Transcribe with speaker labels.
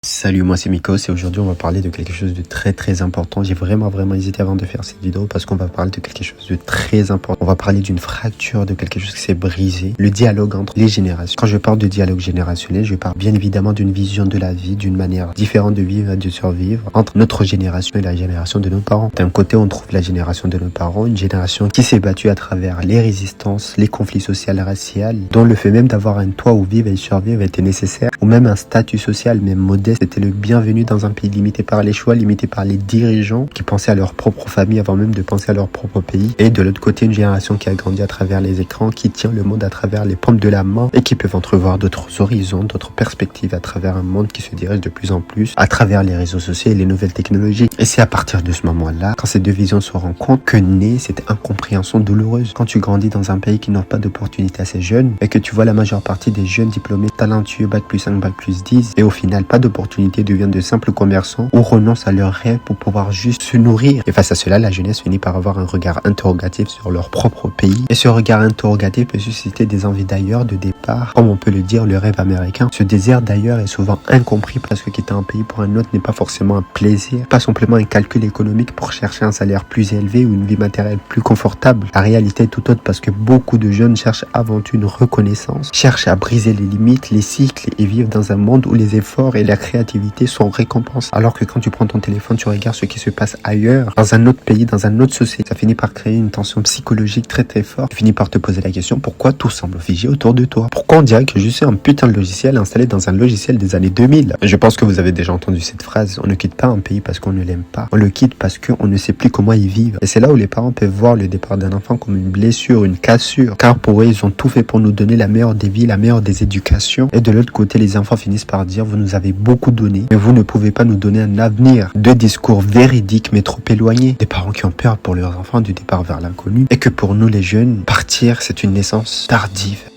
Speaker 1: Salut, moi c'est Mikos et aujourd'hui on va parler de quelque chose de très important. J'ai vraiment hésité avant de faire cette vidéo parce qu'on va parler de quelque chose de très important. On va parler d'une fracture, de quelque chose qui s'est brisé. Le dialogue entre les générations. Quand je parle de dialogue générationnel, je parle bien évidemment d'une vision de la vie, d'une manière différente de vivre et de survivre entre notre génération et la génération de nos parents. D'un côté, on trouve la génération de nos parents, une génération qui s'est battue à travers les résistances, les conflits sociaux et raciaux, dont le fait même d'avoir un toit où vivre et survivre était nécessaire, ou même un statut social même modeste était le bienvenu dans un pays limité par les choix, limité par les dirigeants qui pensaient à leur propre famille avant même de penser à leur propre pays. Et de l'autre côté, une génération qui a grandi à travers les écrans, qui tient le monde à travers les paumes de la main et qui peuvent entrevoir d'autres horizons, d'autres perspectives à travers un monde qui se dirige de plus en plus à travers les réseaux sociaux et les nouvelles technologies. Et c'est à partir de ce moment-là, quand ces deux visions se rencontrent, que naît cette incompréhension douloureuse. Quand tu grandis dans un pays qui n'offre pas d'opportunités assez jeunes et que tu vois la majeure partie des jeunes diplômés talentueux, bac+5, bac+10, et au final pas d'opportunités, deviennent de simples commerçants ou renoncent à leurs rêves pour pouvoir juste se nourrir. Et face à cela, la jeunesse finit par avoir un regard interrogatif sur leur propre pays. Et ce regard interrogatif peut susciter des envies d'ailleurs, de départ, comme on peut le dire, le rêve américain. Ce désir d'ailleurs est souvent incompris parce que quitter un pays pour un autre n'est pas forcément un plaisir, pas simplement un calcul économique pour chercher un salaire plus élevé ou une vie matérielle plus confortable. La réalité est tout autre parce que beaucoup de jeunes cherchent avant tout une reconnaissance, cherchent à briser les limites, les cycles et vivent dans un monde où les efforts et la créativité sont récompensés. Alors que quand tu prends ton téléphone, tu regardes ce qui se passe ailleurs, dans un autre pays, dans un autre société, ça finit par créer une tension psychologique très forte. Tu finis par te poser la question, pourquoi tout semble figé autour de toi? Pourquoi on dirait que je suis un putain de logiciel installé dans un logiciel des années 2000? Je pense que vous avez déjà entendu cette phrase. On ne quitte pas un pays parce qu'on ne l'aime pas. On le quitte parce qu'on ne sait plus comment y vivre. Et c'est là où les parents peuvent voir le départ d'un enfant comme une blessure, une cassure. Car pour eux, ils ont tout fait pour nous donner la meilleure des vies, la meilleure des éducations. Et de l'autre côté, les enfants finissent par dire, vous nous avez beaucoup donné, mais vous ne pouvez pas nous donner un avenir. Deux discours véridiques mais trop éloignés. Des parents qui ont peur pour leurs enfants du départ vers l'inconnu. Et que pour nous les jeunes, partir c'est une naissance tardive.